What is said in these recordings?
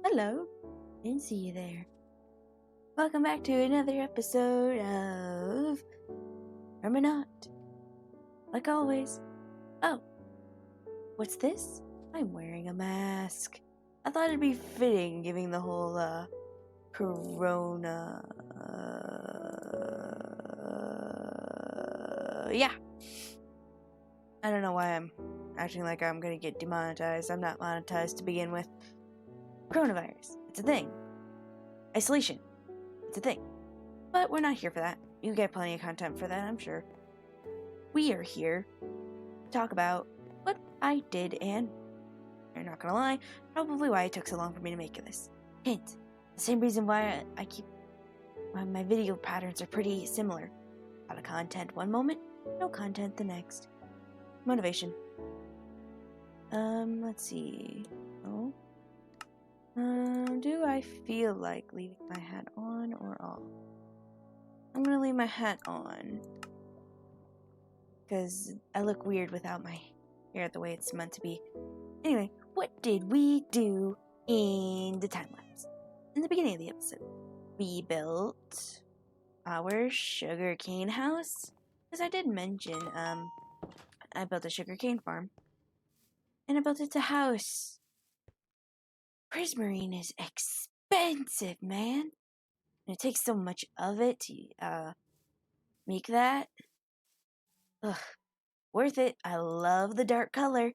Hello, didn't see you there. Welcome back to another episode of Hermit. Like always. Oh, what's this? I'm wearing a mask. I thought it'd be fitting, given the whole corona. Yeah. I don't know why I'm acting like I'm gonna get demonetized. I'm not monetized to begin with. Coronavirus. It's a thing. Isolation. It's a thing. But we're not here for that. You get plenty of content for that, I'm sure. We are here to talk about what I did and, I'm not gonna lie, probably why it took so long for me to make this. Hint. The same reason why my video patterns are pretty similar. A lot of content one moment, no content the next. Motivation. Let's see. Oh. Do I feel like leaving my hat on or off? I'm gonna leave my hat on. Because I look weird without my hair the way it's meant to be. Anyway, what did we do in the time-lapse? In the beginning of the episode, we built our sugarcane house. Because I did mention, I built a sugarcane farm. And I built it to house. Prismarine is expensive, man. And it takes so much of it to make that. Ugh, worth it. I love the dark color.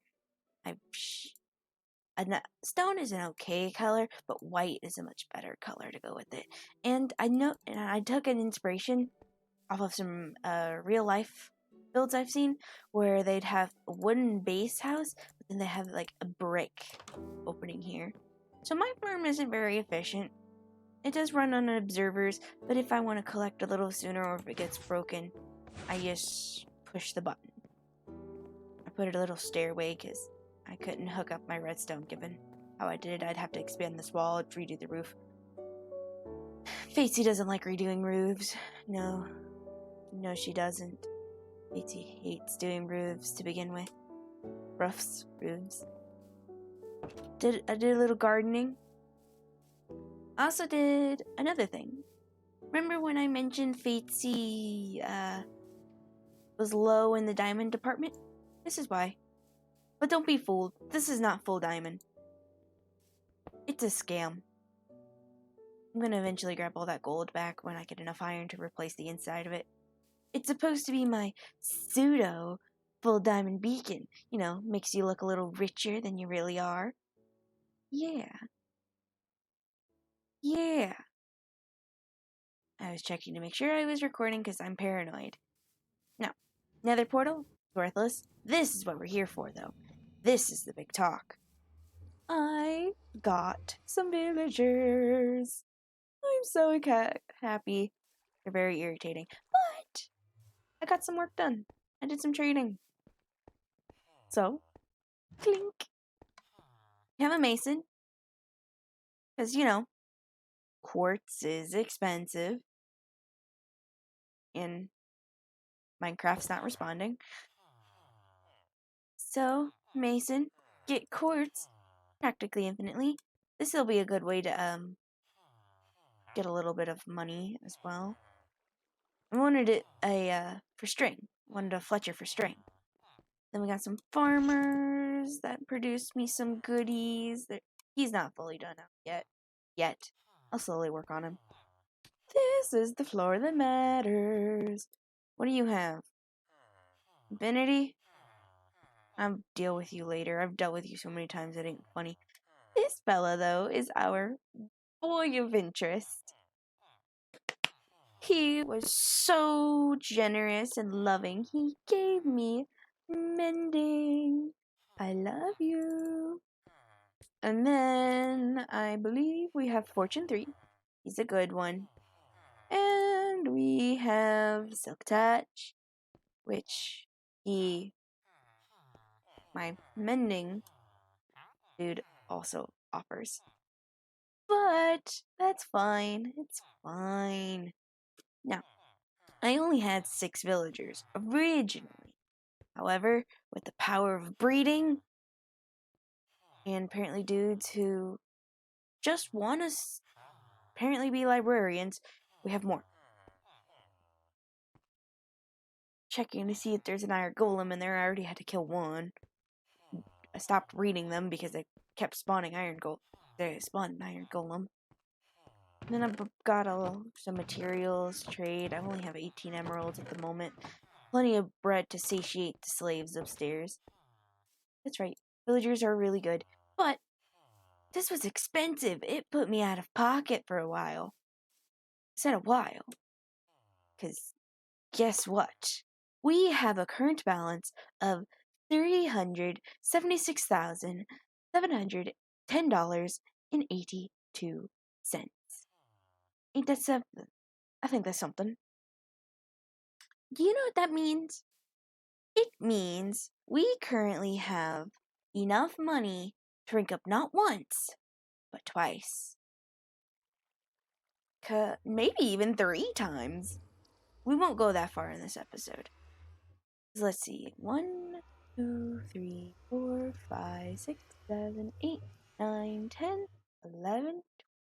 Stone is an okay color, but white is a much better color to go with it. And I took an inspiration off of some real life builds I've seen where they'd have a wooden base house, but then they have like a brick opening here. So my farm isn't very efficient. It does run on observers, but if I want to collect a little sooner or if it gets broken, I just push the button. I put a little stairway because I couldn't hook up my redstone given how I did it. I'd have to expand this wall and redo the roof. Fatesy doesn't like redoing roofs. No, she doesn't. Fatesy hates doing roofs to begin with. Roofs. I did a little gardening. I also did another thing. Remember when I mentioned Fatesy was low in the diamond department? This is why. But don't be fooled. This is not full diamond. It's a scam. I'm gonna eventually grab all that gold back when I get enough iron to replace the inside of it. It's supposed to be my pseudo full diamond beacon. You know, makes you look a little richer than you really are. Yeah. Yeah. I was checking to make sure I was recording because I'm paranoid. No. Nether portal? Worthless. This is what we're here for, though. This is the big talk. I got some villagers. I'm so happy. They're very irritating. But I got some work done. I did some trading. So, clink. You have a mason. Because, quartz is expensive. And Minecraft's not responding. So, mason, get quartz practically infinitely. This will be a good way to get a little bit of money as well. I wanted it for string. Wanted a Fletcher for string. Then we got some farmers that produced me some goodies. He's not fully done out yet. I'll slowly work on him. This is the floor that matters. What do you have? Infinity? I'll deal with you later. I've dealt with you so many times it ain't funny. This fella, though, is our boy of interest. He was so generous and loving. He gave me mending. I love you. And then I believe we have Fortune 3. He's a good one. And we have Silk Touch, which my mending dude also offers. But that's fine. It's fine. Now, I only had 6 villagers originally. However, with the power of breeding, and apparently dudes who just want to apparently be librarians, we have more. Checking to see if there's an iron golem in there. I already had to kill one. I stopped reading them because they kept spawning They spawned an iron golem. Then I've got some materials to trade. I only have 18 emeralds at the moment. Plenty of bread to satiate the slaves upstairs. That's right. Villagers are really good. But this was expensive. It put me out of pocket for a while. I said a while. Because guess what? We have a current balance of $376,710.82. Ain't that something? I think that's something. Do you know what that means? It means we currently have enough money to rank up not once, but twice. Maybe even 3 times. We won't go that far in this episode. Let's see. 1, 2, 3, 4, 5, 6, 7, 8, 9, 10, 11,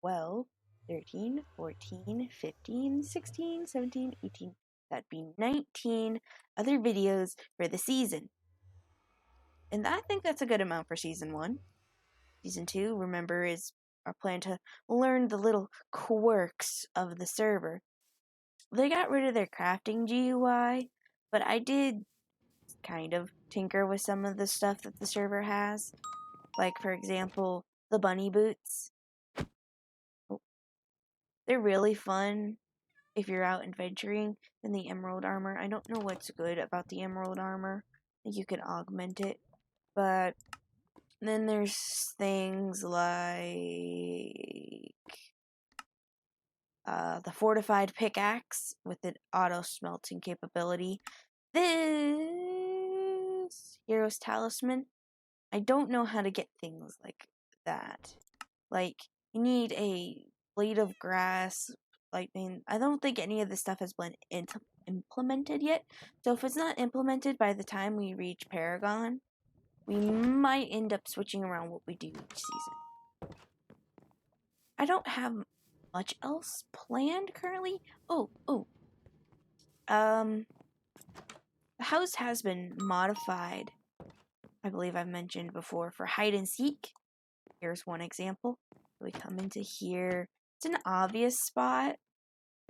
12, 13, 14, 15, 16, 17, 18. That'd be 19 other videos for the season. And I think that's a good amount for season 1. Season 2, remember, is our plan to learn the little quirks of the server. They got rid of their crafting GUI, but I did kind of tinker with some of the stuff that the server has. Like, for example, the bunny boots. They're really fun if you're out adventuring. And the emerald armor. I don't know what's good about the emerald armor. I think you can augment it. But then there's things like the fortified pickaxe with an auto smelting capability. This hero's talisman. I don't know how to get things like that. Like, you need a blade of grass. I don't think any of this stuff has been implemented yet. So if it's not implemented by the time we reach Paragon, we might end up switching around what we do each season. I don't have much else planned currently. The house has been modified. I believe I've mentioned before for hide and seek. Here's one example. We come into here. It's an obvious spot,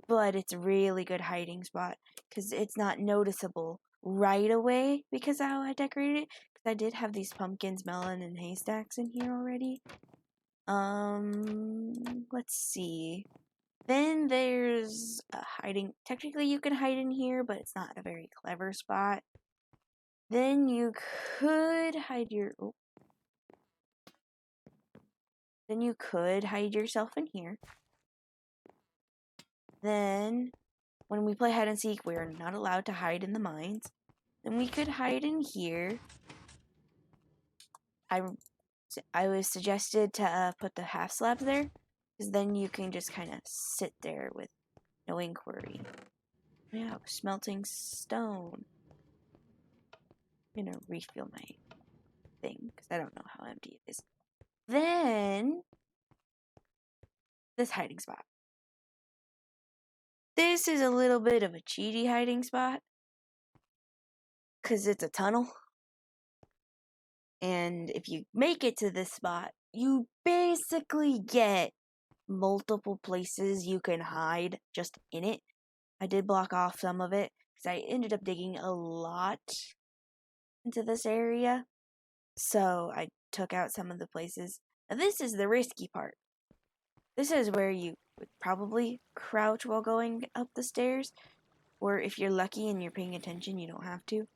but it's a really good hiding spot because it's not noticeable right away because of how I decorated it. Because I did have these pumpkins, melon, and haystacks in here already. Let's see. Then there's a hiding. Technically, you can hide in here, but it's not a very clever spot. Then you could hide your. Oh. Then you could hide yourself in here. Then, when we play hide and seek, we are not allowed to hide in the mines. Then we could hide in here. I was suggested to put the half slabs there, because then you can just kind of sit there with no inquiry. Yeah, smelting stone. I'm gonna refill my thing, because I don't know how empty it is. Then, this hiding spot. This is a little bit of a cheaty hiding spot, because it's a tunnel. And if you make it to this spot, you basically get multiple places you can hide just in it. I did block off some of it because I ended up digging a lot into this area. So I took out some of the places. Now this is the risky part. This is where you would probably crouch while going up the stairs. Or if you're lucky and you're paying attention, you don't have to.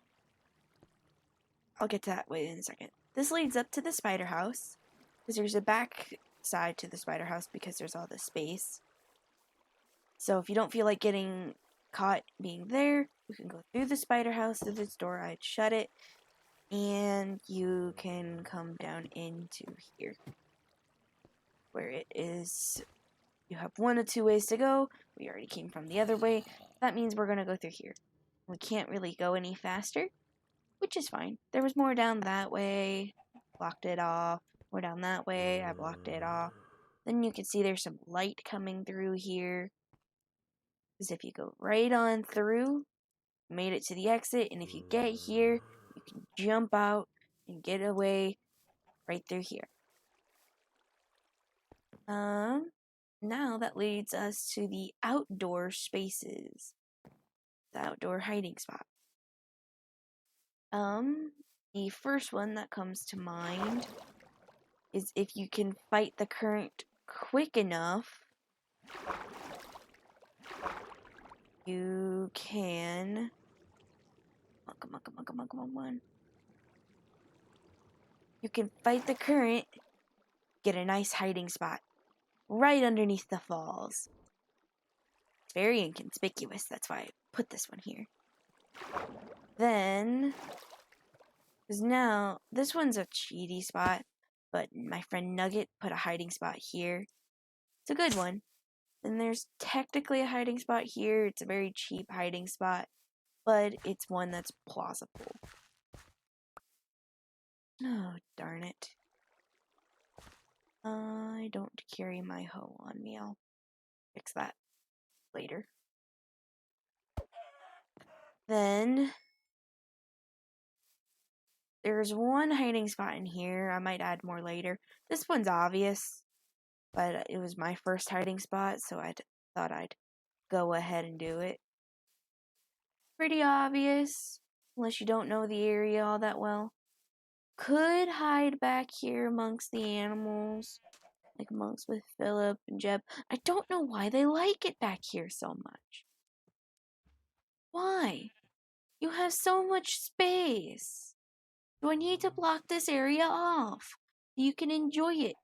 I'll get to that in a second. This leads up to the spider house. Because there's a back side to the spider house because there's all this space. So if you don't feel like getting caught being there, you can go through the spider house, through this door. I'd shut it. And you can come down into here. Where it is. You have one of two ways to go. We already came from the other way. That means we're going to go through here. We can't really go any faster, which is fine. There was more down that way. Blocked it off. More down that way. I blocked it off. Then you can see there's some light coming through here. Because if you go right on through, you made it to the exit. And if you get here, you can jump out and get away right through here. Now that leads us to the outdoor spaces. The outdoor hiding spot. The first one that comes to mind is if you can fight the current quick enough, you can... Come on. You can fight the current, get a nice hiding spot right underneath the falls. It's very inconspicuous, that's why I put this one here. Then, because now, this one's a cheaty spot, but my friend Nugget put a hiding spot here. It's a good one. Then there's technically a hiding spot here. It's a very cheap hiding spot, but it's one that's plausible. Oh, darn it. I don't carry my hoe on me. I'll fix that later. Then there's one hiding spot in here. I might add more later. This one's obvious, but it was my first hiding spot, so I thought I'd go ahead and do it. Pretty obvious, unless you don't know the area all that well. Could hide back here amongst the animals, like amongst with Philip and Jeb. I don't know why they like it back here so much. Why? You have so much space. Do I need to block this area off? You can enjoy it.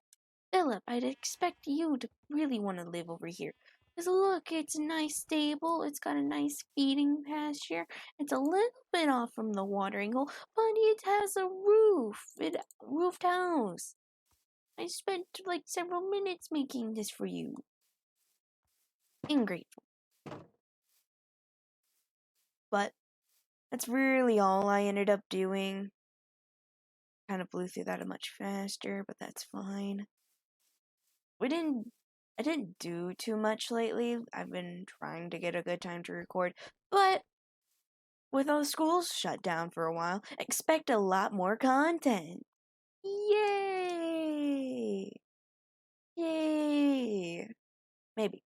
Philip, I'd expect you to really want to live over here. Because look, it's a nice stable. It's got a nice feeding pasture. It's a little bit off from the watering hole, but it has a roof. Roofed house. I spent like several minutes making this for you. Ingrateful. But that's really all I ended up doing. Kind of blew through that much faster, but that's fine. I didn't do too much lately. I've been trying to get a good time to record, but with all the schools shut down for a while, expect a lot more content. Yay! Yay! Maybe.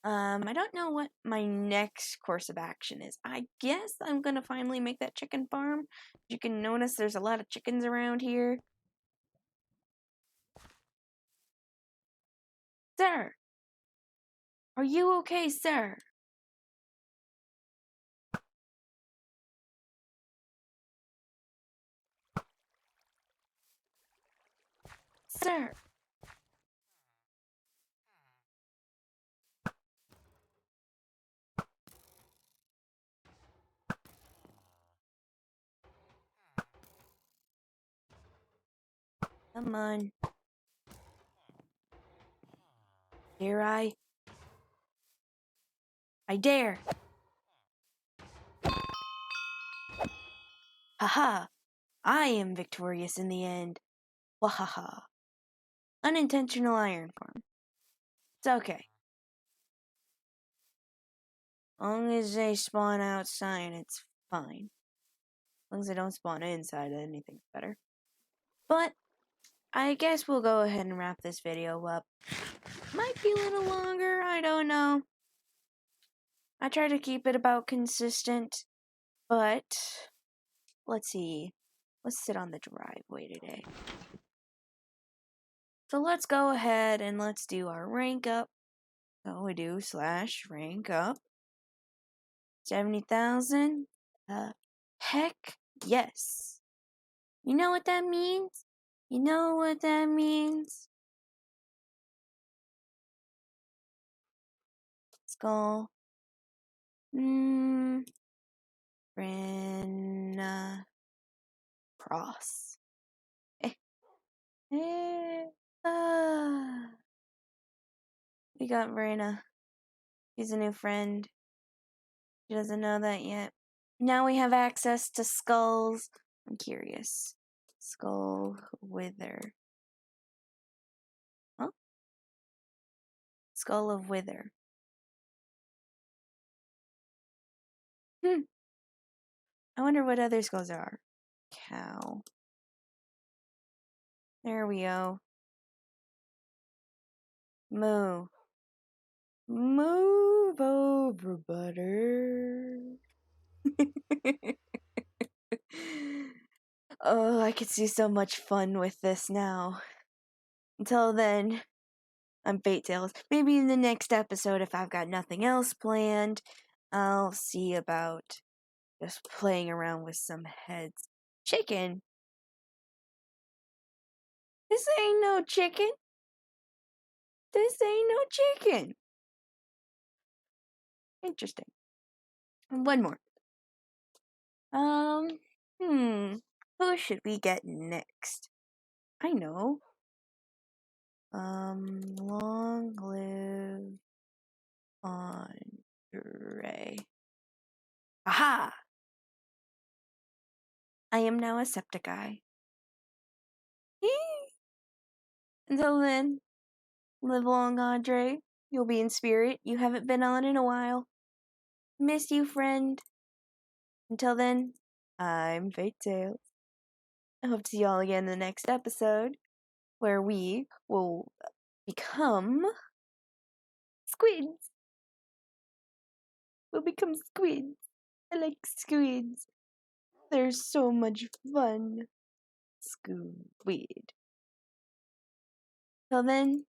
I don't know what my next course of action is. I guess I'm gonna finally make that chicken farm. You can notice there's a lot of chickens around here. Are you okay, sir? Sir. Come on. Dare I? I dare. Haha. I am victorious in the end. Wahaha. Unintentional iron farm. It's okay. As long as they spawn outside, it's fine. As long as they don't spawn inside, anything's better. But I guess we'll go ahead and wrap this video up. Might be a little longer, I don't know. I try to keep it about consistent, but let's see. Let's sit on the driveway today. So let's go ahead and let's do our rank up. So we do / rank up. 70,000? Heck yes. You know what that means? You know what that means? Skull. Ren. Cross. We got Verena. She's a new friend. She doesn't know that yet. Now we have access to skulls. I'm curious. Skull Wither. Huh? Skull of Wither. I wonder what other skulls there are. Cow. There we go. Moo. Move over, butter. Oh, I could see so much fun with this now. Until then, I'm Fate Tales. Maybe in the next episode, if I've got nothing else planned, I'll see about just playing around with some heads. Chicken? This ain't no chicken. This ain't no chicken. Interesting. One more. Who should we get next? I know. Long live Andre. Aha! I am now a Septiceye. Until then, live long, Andre. You'll be in spirit. You haven't been on in a while. Miss you, friend. Until then, I'm Fate Tales. I hope to see y'all again in the next episode, where we will become squids. We'll become squids. I like squids. They're so much fun. Squid. Till then,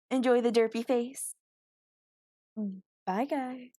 enjoy the derpy face. Bye, guys.